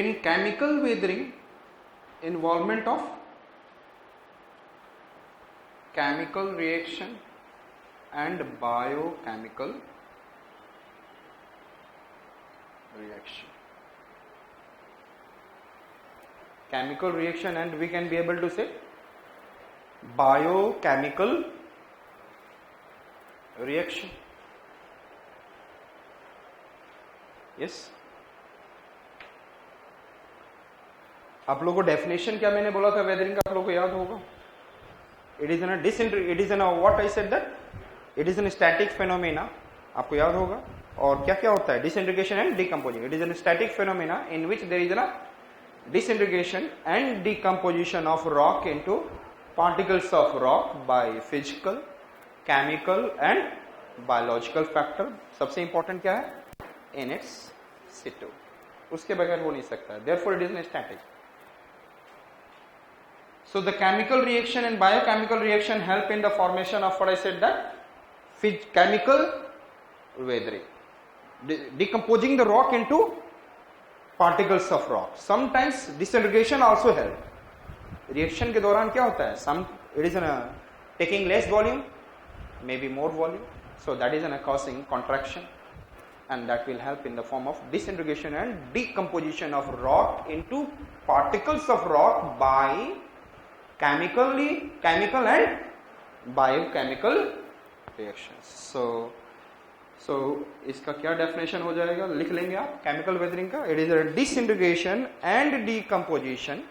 In chemical weathering, involvement of chemical reaction and biochemical reaction. Chemical reaction and we can be able to say biochemical reaction. Yes. आप लोगों को definition क्या मैंने बोला था weathering का, आप लोगों को याद होगा? It is an what I said that it is an static phenomena, आपको याद होगा. और क्या क्या होता है? Disintegration and decomposition. It is an static phenomena in which there is an disintegration and decomposition of rock into particles of rock by physical, chemical and biological factor. सबसे important क्या है? In its situ. उसके बगैर हो नहीं सकता. Therefore it is an static. So the chemical reaction and biochemical reaction help in the formation of what I said that chemical weathering, decomposing the rock into particles of rock. Sometimes disintegration also help. Reaction के दौरान क्या होता है? It is taking less volume, maybe more volume. So that is causing contraction, and that will help in the form of disintegration and decomposition of rock into particles of rock by chemical and biochemical reactions. So इसका क्या definition हो जाएगा? लिख लेंगे आप chemical weathering का. It is a disintegration and decomposition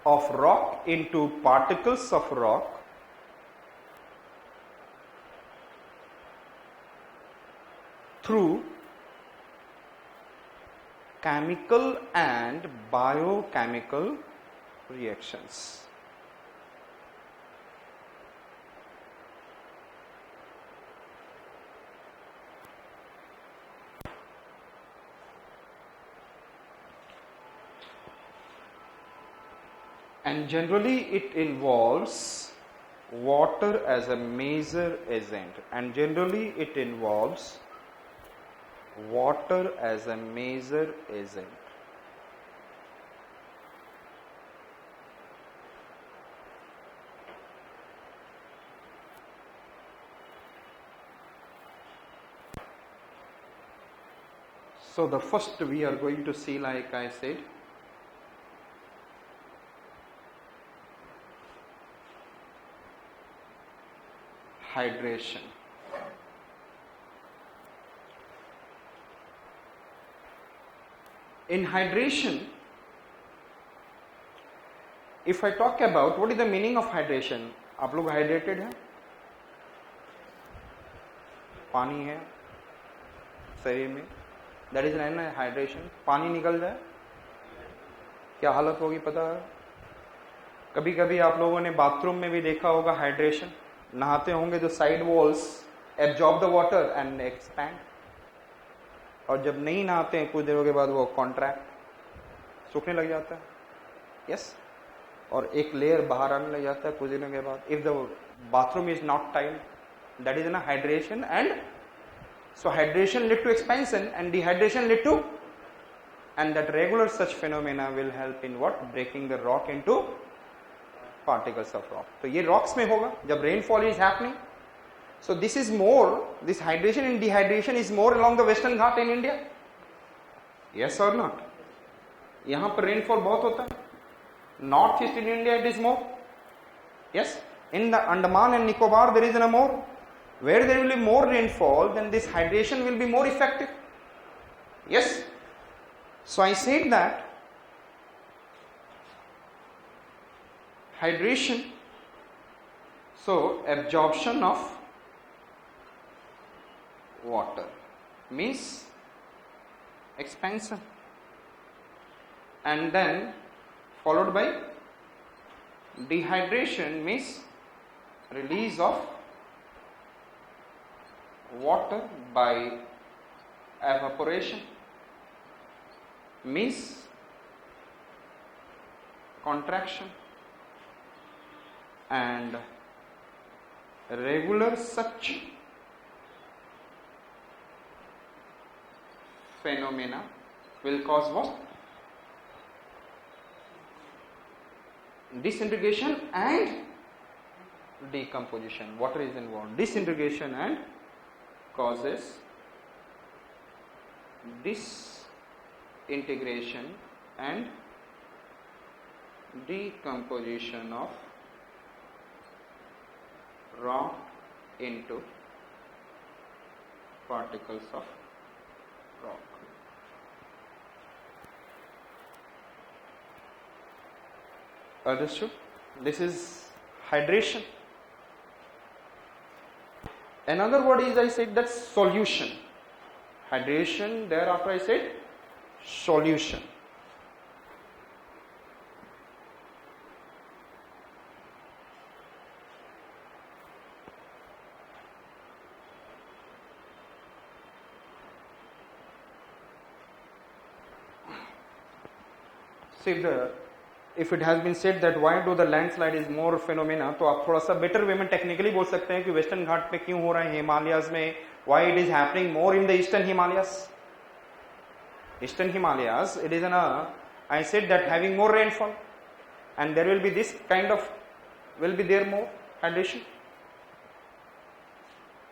of rock into particles of rock through chemical and biochemical reactions. And generally it involves water as a major agent, and generally it involves water as a major agent. So the first we are going to see, like I said, hydration. In hydration, if I talk about what is the meaning of hydration, आप लोग hydrated हैं? पानी है शरीर में, that is an hydration. पानी निकल जाए क्या हालत होगी पता है? कभी कभी आप लोगों ने बाथरूम में भी देखा होगा हाइड्रेशन. नहाते होंगे तो side walls absorb the water and expand, और जब नहीं नहाते हैं कुछ देरों के बाद वो कॉन्ट्रैक्ट, सूखने लग जाता है. यस. और एक लेयर बाहर आने लग जाता है कुछ दिनों के बाद. If the bathroom is not time, that is ना hydration. And so hydration lead to expansion and dehydration lead to, and that regular such phenomena will help in what? Breaking the rock into particles of rock. तो ये rocks में होगा जब rainfall is happening. So this is more, this hydration and dehydration is more along the Western Ghat in India. Yes or not? यहाँ पर rainfall बहुत होता है. North east in India it is more. Yes. In the Andaman and Nicobar there is no more. Where there will be more rainfall, then this hydration will be more effective. Yes. So I said that hydration, so absorption of water means expansion, and then followed by dehydration means release of water by evaporation, means contraction, and regular such phenomena will cause what? Disintegration and decomposition. Water is involved. Disintegration and causes disintegration and decomposition of rock into particles of rock. Understood? This is hydration. Another word is, I said, that's solution. Hydration, thereafter I said solution. See, if it has been said that why do the landslide is more phenomena, तो आप थोड़ा सा better way में technically बोल सकते हैं कि western घाट पे क्यों हो रहा है, हिमालयाज में, why it is happening more in the eastern Himalayas. Eastern Himalayas, it is I said that having more rainfall, and there will be this kind of, will be there more hydration.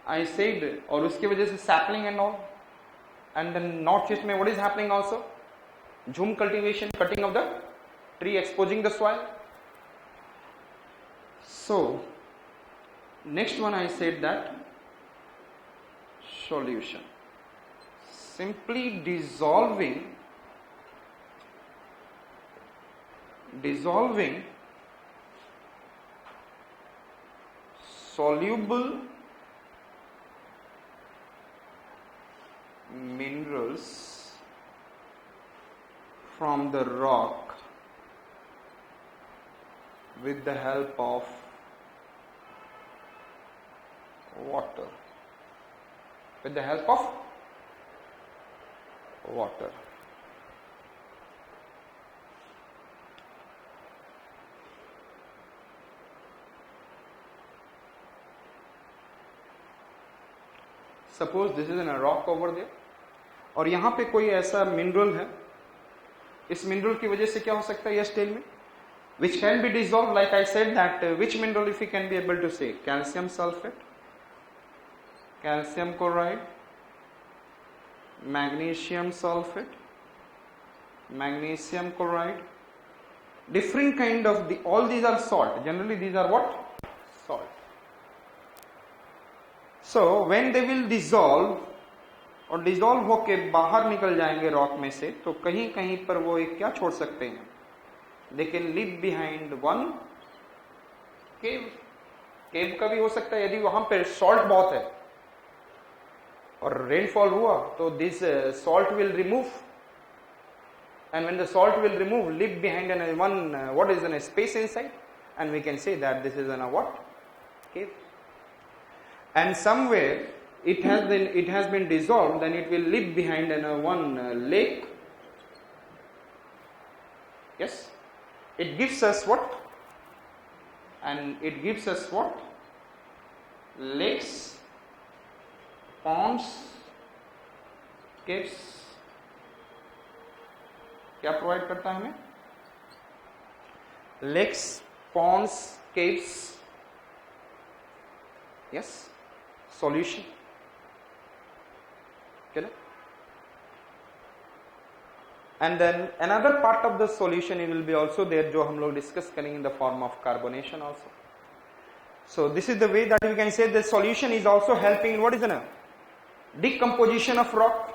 I said, और उसकी वजह से sapling and all, and then northeast में what is happening also? Jhum cultivation, cutting of the tree, exposing the soil. So, next one I said that solution. Simply dissolving soluble minerals from the rock with the help of water. With the help of water. Suppose this is in a rock over there, और यहाँ पे कोई ऐसा mineral है, इस mineral की वजह से क्या हो सकता है यह स्टेल में, which can be dissolved, like I said that which mineral, if we can be able to say, calcium sulfate, calcium chloride, magnesium sulfate, magnesium chloride, different kind of all these are salt. Generally these are what? Salt. So when they will dissolve और dissolve होके बाहर निकल जाएंगे rock में से, तो कहीं कहीं पर वो एक क्या छोड़ सकते हैं, they can leave behind one cave. Cave का भी हो सकता है यदि वहां पर सॉल्ट बहुत है और रेनफॉल हुआ तो this salt will remove, and when the salt will remove, leave behind an one what is an space inside, and we can say that this is an what cave. And somewhere it has been dissolved, then it will leave behind in one lake. Yes, it gives us what? And it gives us what? Lakes, ponds, caves. क्या provide करता है हमें? Lakes, ponds, caves. Yes, solution. Okay. And then another part of the solution it will be also there, जो हम लोग discuss करेंगे in the form of carbonation also. So this is the way that we can say the solution is also helping in what is the decomposition of rock.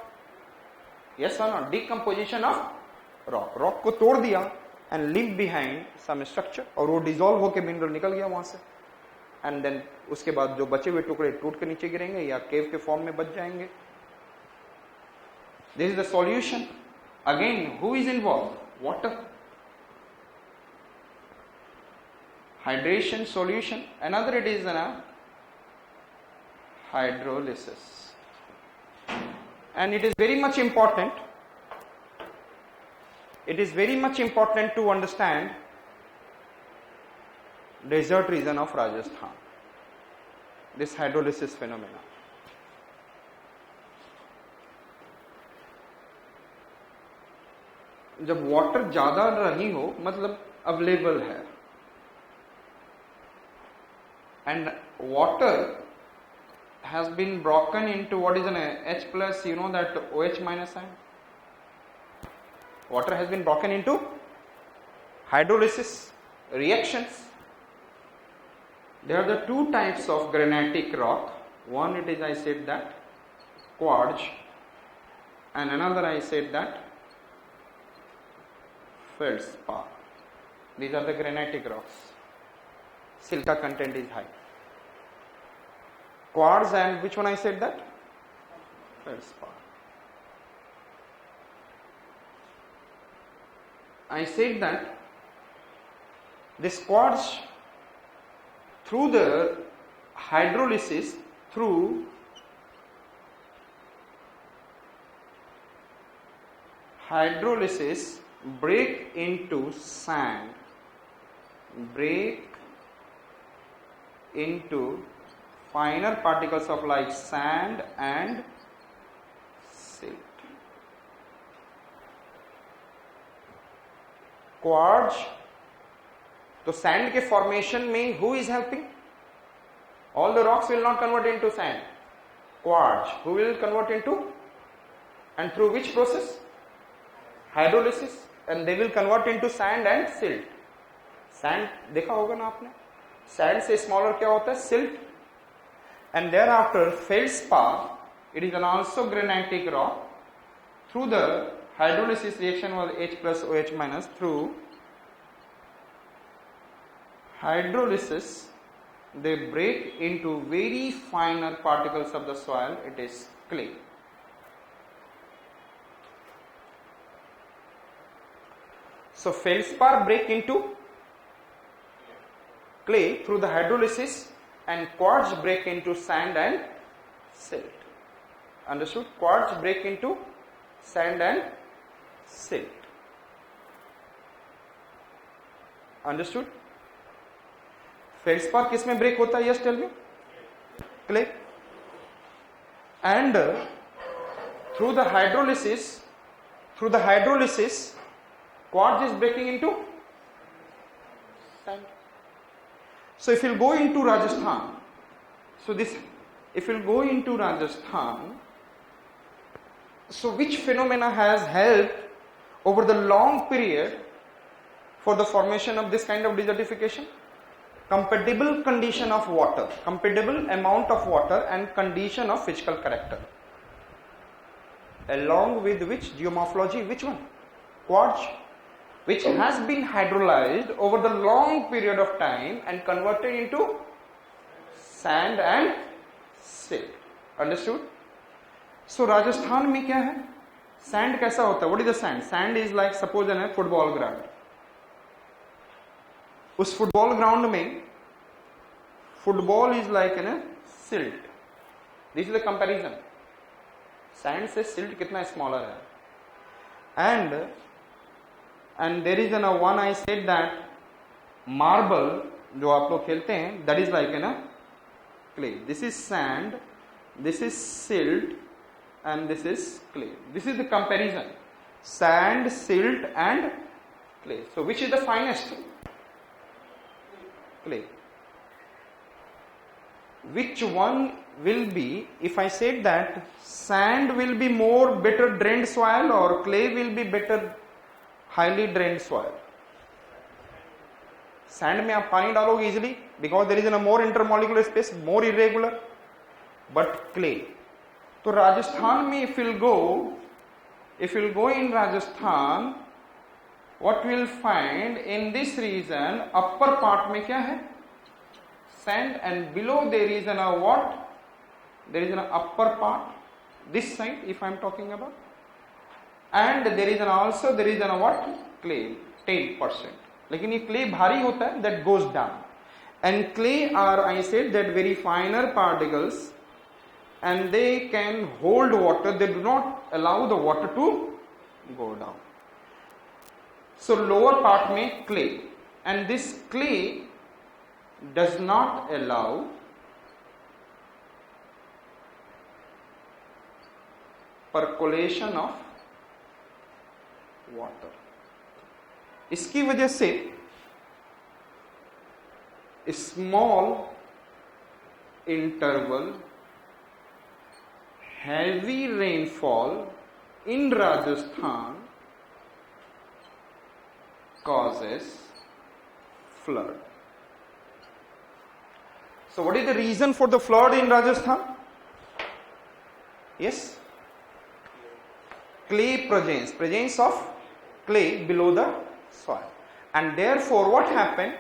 Yes or no? Decomposition of rock. Rock को तोड़ दिया and leave behind some structure, और वो dissolve होके mineral निकल गया वहां से, and then उसके बाद जो बचे हुए टुकड़े टूट के नीचे गिरेंगे या केव के फॉर्म में बच जाएंगे. This is the solution. Again, who is involved? Water. Hydration, solution. Another it is hydrolysis. And it is very much important. It is very much important to understand desert region of Rajasthan, this hydrolysis phenomena. जब water ज्यादा नहीं हो, मतलब available है, and water has been broken into what is an H plus, you know that OH minus sign. Water has been broken into hydrolysis reactions. There are the two types of granitic rock. One, it is, I said that, quartz, and another I said that feldspar. These are the granitic rocks. Silica content is high. Quartz, and which one I said that? Feldspar. I said that this quartz, through the hydrolysis, break into sand, break into finer particles of like sand and silt. Quartz, तो sand के formation में who is helping? All the rocks will not convert into sand. Quartz, who will convert into? And through which process? Hydrolysis. And they will convert into sand and silt. Sand देखा होगा ना आपने? Sand से smaller क्या होता है? Silt. And thereafter feldspar, it is an also granitic rock. Through the hydrolysis reaction was H plus OH minus, through hydrolysis they break into very finer particles of the soil, it is clay. So feldspar break into clay through the hydrolysis, and quartz break into sand and silt. Understood? Quartz break into sand and silt. Understood? Feldspar किस में break होता है? Yes, tell me. Clay. And through the hydrolysis, quartz is breaking into sand. So if you go into Rajasthan, so which phenomena has helped over the long period for the formation of this kind of desertification? Compatible condition of water, compatible amount of water and condition of physical character. Along with which geomorphology, which one? Quartz, which has been hydrolyzed over the long period of time and converted into sand and silt. Understood? So Rajasthan में क्या है? Sand कैसा होता है? What is the sand? Sand is like, suppose a football ground. उस football ground में football is like an silt. This is the comparison. Sand से silt कितना स्मॉलर है. And there is an one I said that marble जो आप लोग खेलते हैं, that is like an clay. This is sand, this is silt and this is clay. This is the comparison. Sand, silt and clay. So which is the finest? Clay. Which one will be, if I said that sand will be more better drained soil or clay will be better highly drained soil? Sand में आप पानी डालोगे easily because there is a more intermolecular space, more irregular. But clay, तो राजस्थान में if you'll go in Rajasthan, what we'll find in this region, upper part में क्या है? Sand, and below there is an what? There is an upper part, this side if I am talking about, and there is an what? Clay, 10%. लेकिन ये clay भारी होता है, that goes down. And clay are, I said that, very finer particles, and they can hold water. They do not allow the water to go down. So lower part में clay, and this clay does not allow percolation of water. इसकी वजह से small interval heavy rainfall in Rajasthan causes flood. So what is the reason for the flood in Rajasthan? Yes? Clay presence of clay below the soil. And therefore what happened?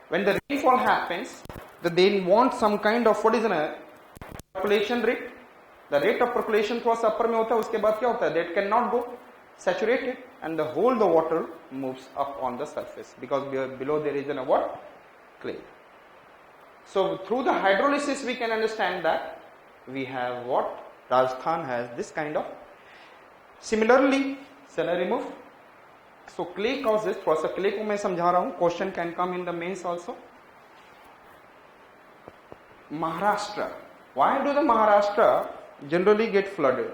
When the rainfall happens, they want some kind of, what is the percolation rate? The rate of percolation थोड़ा सा upper में होता है, उसके बाद क्या होता है? That cannot go saturated and the water moves up on the surface because below there is a what? Clay. So through the hydrolysis we can understand that we have what? Rajasthan has this kind of. Similarly, shall I remove? So clay causes, थोड़ा सा clay को मैं समझा रहा हूँ, question can come in the mains also. Maharashtra. Why do the Maharashtra generally get flooded?